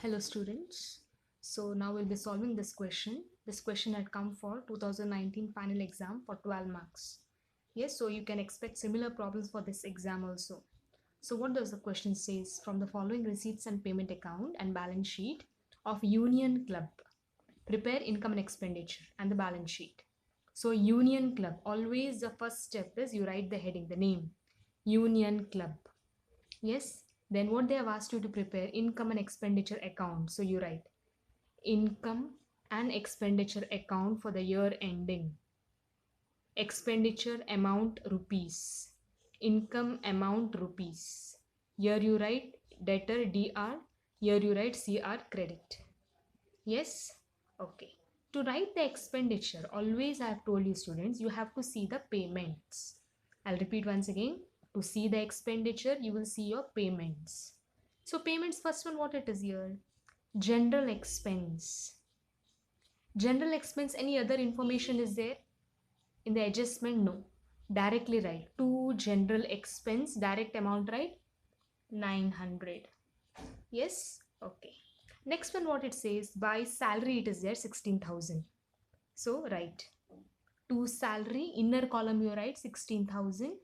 Hello students. So now we'll be solving this question. This question had come for 2019 final exam for 12 marks. Yes, so you can expect similar problems for this exam also. So what does the question says? From the following receipts and payment account and balance sheet of Union Club, prepare income and expenditure and the balance sheet. So Union Club, always the first step is you write the heading, the name, Union Club. Yes, then what they have asked you to prepare income and expenditure account. So you write income and expenditure account for the year ending. Expenditure amount rupees. Income amount rupees. Here you write debtor DR. Here you write CR credit. Yes? Okay. To write the expenditure, always I have told you students, you have to see the payments. I'll repeat once again. To see the expenditure, you will see your payments. So payments, first one, what it is here? General expense. General expense, any other information is there? In the adjustment, no. Directly write. To general expense, direct amount, right? 900. Yes? Okay. Next one, what it says, by salary it is there 16,000. So write to salary, inner column you write 16,000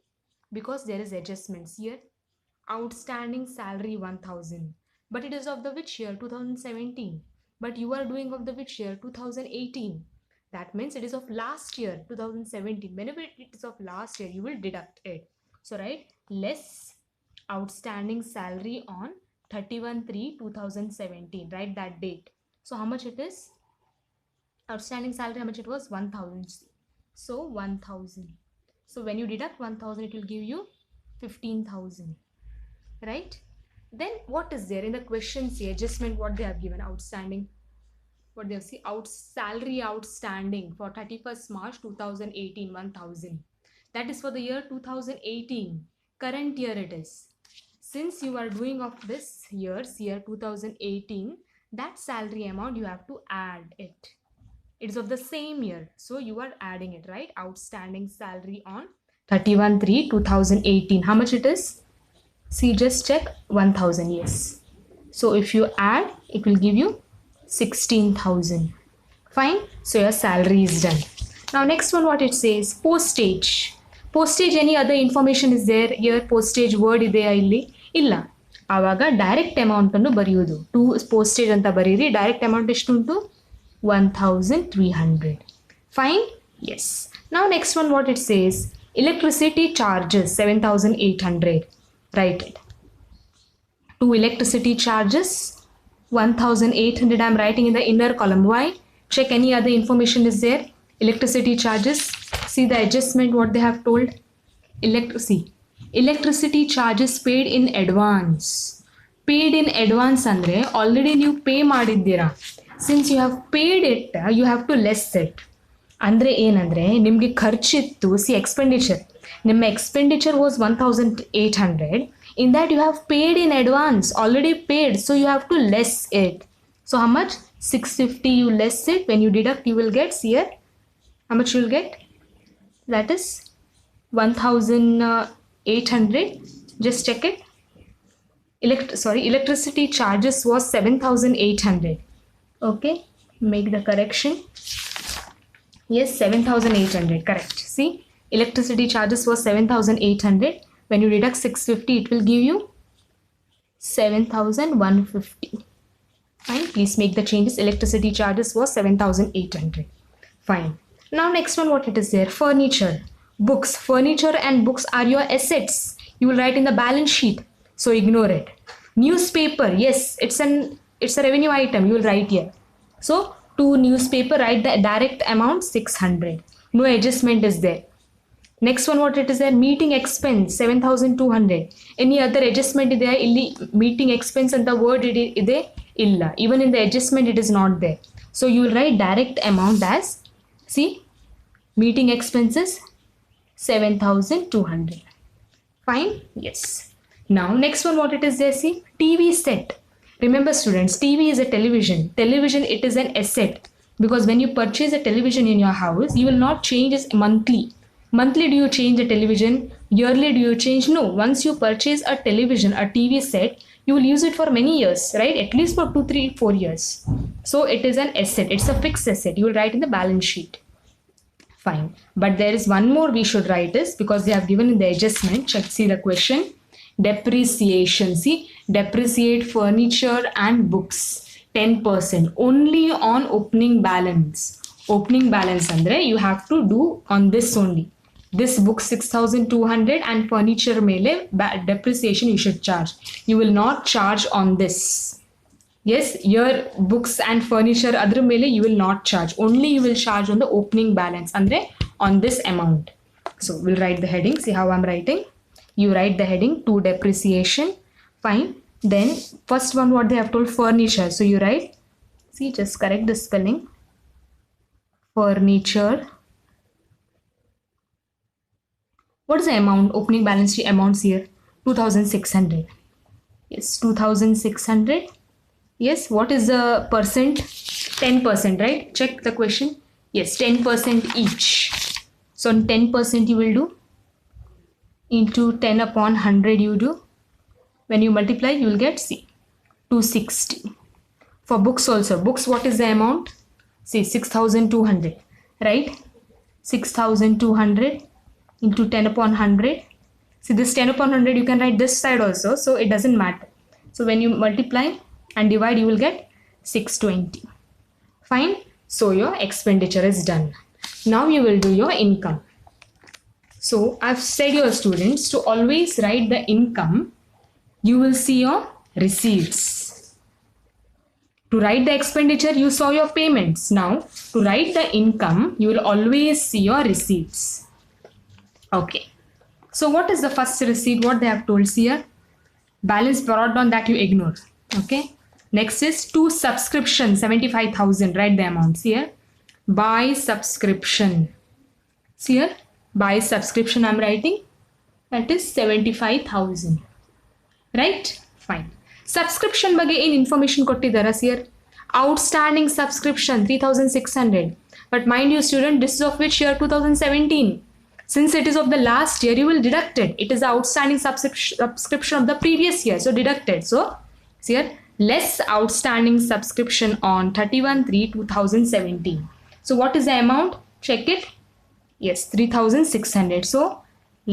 because there is adjustments here. Outstanding salary 1,000, but it is of the which year? 2017. But you are doing of the which year? 2018. That means it is of last year, 2017. Whenever it is of last year, you will deduct it. So write less outstanding salary on 31/3/2017. Write that date. So how much it is? Outstanding salary, how much it was? 1,000. So 1,000. So when you deduct 1,000, it will give you 15,000. Right? Then what is there in the question? See adjustment, what they have given, outstanding, what they have see out salary outstanding for 31st March 2018, 1,000. That is for the year 2018. Current year it is. Since you are doing of this year 2018, that salary amount you have to add it. It is of the same year, so you are adding it, right? Outstanding salary on 31/3/2018. How much it is? See, just check 1,000. Yes. So if you add, it will give you 16,000. Fine. So your salary is done. Now next one, what it says, postage. Postage, any other information is there here? Postage word ಇದೆಯಾ ಇಲ್ಲಿ? ಇಲ್ಲ. ಆವಾಗ direct amount ಅನ್ನು ಬರೆಯುವುದು. To postage ಅಂತ ಬರೀರಿ. Direct amount ಎಷ್ಟು ಉಂಟು? 1,300. Fine? Yes. Now next one, what it says, electricity charges 7,800. Write it. To electricity charges 1,800. I am writing in the inner column. Why? Check any other information is there. Electricity charges. See the adjustment what they have told. Electricity charges paid in advance. Paid in advance andre already ನೀವು pay ಮಾಡಿದ್ದೀರಾ. Since you have paid it, you have to less it. ಅಂದರೆ ಏನಂದರೆ ನಿಮಗೆ ಖರ್ಚಿತ್ತು. C expenditure, ನಿಮ್ಮ expenditure was 1,800. In that you have paid in advance, already paid, so you have to less it. So how much? 650 you less it. When you deduct, you will get here. How much you will get? That is 1,800. Just check it. Electricity charges was 7,800. Okay, make the correction. Yes, 7,800, correct. See, electricity charges was 7,800. When you deduct 650, it will give you 7,150. Fine, please make the changes. Electricity charges was 7,800. Fine. Now next one, what it is there? Furniture, books. Furniture and books are your assets. You will write in the balance sheet, so ignore it. Newspaper, yes, it's a revenue item. You will write here. So to newspaper, write the direct amount 600. No adjustment is there. Next one, what it is there? Meeting expense 7,200. Any other adjustment is there? Illi meeting expense and the word ide illa. Even in the adjustment it is not there. So you will write direct amount as, see, meeting expenses 7,200. Fine? Yes. Now next one, what it is there? See, TV set. Remember students, TV is a television. Television, it is an asset, because when you purchase a television in your house, you will not change it monthly. Monthly do you change the television? Yearly do you change? No. Once you purchase a television, a TV set, you will use it for many years, right? At least for 2, 3, 4 years. So it is an asset. It's a fixed asset. You will write in the balance sheet. Fine. But there is one more we should write is, because they have given in the adjustment. Check, see the question. Depreciation. See, depreciate furniture and books 10% only on opening balance. Opening balance andre you have to do on this only. This book 6,200 and furniture mele depreciation you should charge. You will not charge on this. Yes, your books and furniture adra mele you will not charge. Only you will charge on the opening balance andre on this amount. So we'll write the heading. See how I'm writing. You write the heading to depreciation. Fine. Then first one what they have told, furniture. So you write, see, just correct the spelling. Furniture. What is the amount? Opening balance sheet amounts here 2,600. Yes, 2,600. Yes, what is the percent? 10%, right? Check the question. Yes, 10% each. So 10% you will do into 10 upon 100 you do. When you multiply, you will get, see, 260. For books also, books, what is the amount? See, 6,200, right? 6,200 into 10 upon 100. See, this 10 upon 100, you can write this side also, so it doesn't matter. So when you multiply and divide, you will get 620. Fine. So your expenditure is done. Now you will do your income. So I've said your students to always write the income. You will see your receipts. To write the expenditure, you saw your payments. Now, to write the income, you will always see your receipts. Okay. So what is the first receipt? What they have told here? Balance brought down, that you ignore. Okay. Next is to subscription, 75,000. Write the amounts here. By subscription. See here, by subscription I'm writing. That is 75,000. Right? Fine. Subscription ಬಗ್ಗೆ ಏನು information ಕೊಟ್ಟಿದ್ದಾರೆ here? Outstanding subscription 3,600. But mind you student, this is of which year? 2017. Since it is of the last year, you will deduct it. It is the outstanding subscription of the previous year. So deducted. So here, less outstanding subscription on 31/3/2017. So what is the amount? Check it. Yes, 3,600. So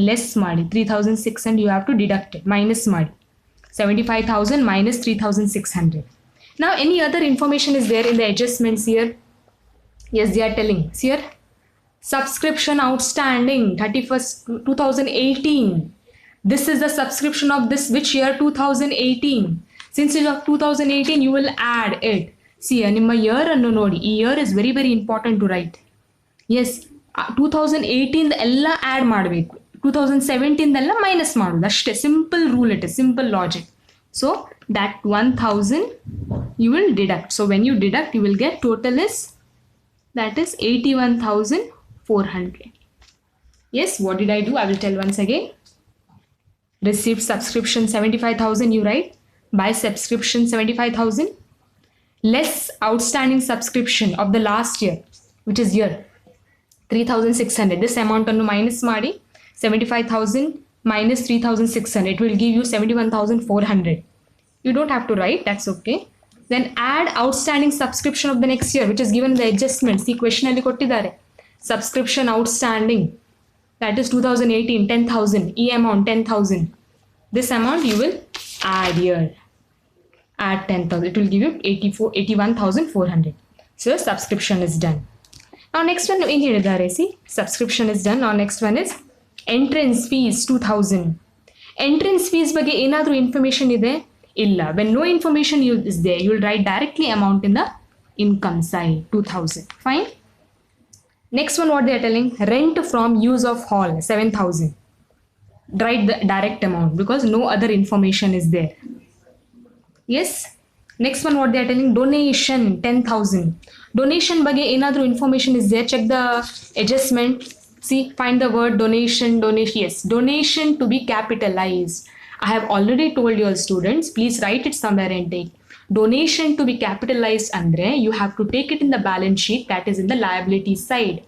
less ಮಾಡಿ 3,600 you have to deduct it. Minus ಮಾಡಿ 75,000 minus 3,600. Now any other information is there in the adjustments here? Yes, they are telling. See here, subscription outstanding 31st 2018. This is the subscription of this which year? 2018. Since it is of 2018, you will add it. See, ನಿಮ್ಮ year ಅನ್ನು ನೋಡಿ. ಈ year is very very important to write. Yes, 2018 ಎಲ್ಲ add ಮಾಡಬೇಕು. 2017 ಎಲ್ಲ minus ಮಾಡೋದು ಅಷ್ಟೇ. Simple rule it is, simple logic. So that 1,000 you will deduct. So when you deduct, you will get total is, that is 81,400. Yes, what did I do? I will tell once again. Received subscription 75,000 you write. By subscription 75,000 less outstanding subscription of the last year, which is year 3,600. This amount annu minus ಮಾಡಿ 75,000 minus 3,600. It will give you 71,400. You don't have to write, that's okay. Then add outstanding subscription of the next year, which is given in the adjustments. See, question alli ಕೊಟ್ಟಿದ್ದಾರೆ. Subscription outstanding, that is 2018, 10,000. E amount 10,000. This amount you will add here. Add 10,000. It will give you 81,400. So subscription is done. Now next one in here, see, subscription is done. Now next one is entrance fees 2,000. Entrance fees ಬಗ್ಗೆ ಏನಾದರೂ information ಇದೆ? ಇಲ್ಲ. When no information is there, you will write directly amount in the income side 2,000. Fine. Next one, what they are telling? Rent from use of hall 7,000. Write the direct amount because no other information is there. Yes. Next one, what they are telling? Donation 10,000. Donation ಬಗ್ಗೆ ಏನಾದರೂ information is there? Check the adjustment. See, find the word donation. Donation. Yes, donation to be capitalized. I have already told your students, please write it somewhere and take. Donation to be capitalized andre you have to take it in the balance sheet, that is in the liability side.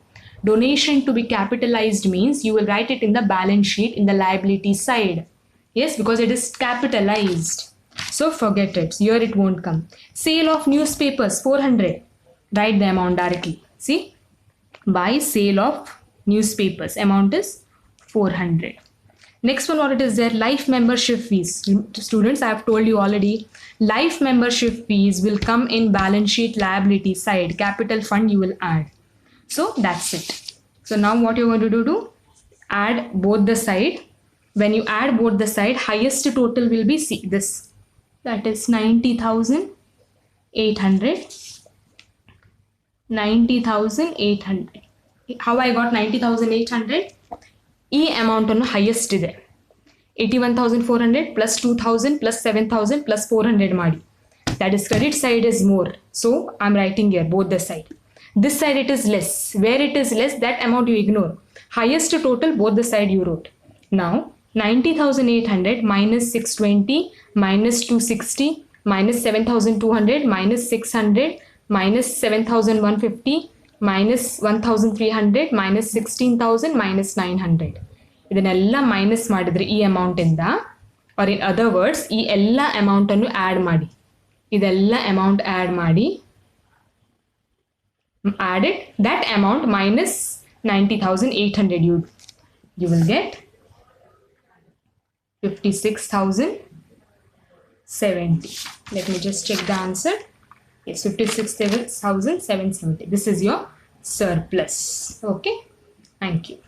Donation to be capitalized means you will write it in the balance sheet in the liability side. Yes, because it is capitalized. So forget it. Here it won't come. Sale of newspapers 400. Write the amount directly. See, by sale of newspapers, amount is 400. Next one, what it is there? Life membership fees. Students, I have told you already. Life membership fees will come in balance sheet liability side. Capital fund you will add. So that's it. So now what you're going to do? Add both the side. When you add both the side, highest total will be this. That is 90,800. 90,800. How I got 90,800? E amount on highest ಇದೆ 81,400 plus 2,000 plus 7,000 plus 400 ಮಾಡಿ. That is credit side is more. So I'm writing here both the side. This side it is less. Where it is less, that amount you ignore. Highest total both the side you wrote. Now 90,800 minus 620 minus 260 minus 7,200 minus 600 minus 7,150 minus 1,300 minus 16,000 minus 900. ಇದನ್ನೆಲ್ಲ minus ಮಾಡಿದ್ರೆ ಈ ಅಮೌಂಟಿಂದ, R in other words ಈ ಎಲ್ಲ ಅಮೌಂಟನ್ನು add ಮಾಡಿ, ಇದೆಲ್ಲ amount add ಮಾಡಿ, add it, that amount minus 90,800 you will get 56,070. Let me just check the answer. Yes, 56,770. This is your surplus. Okay, thank you.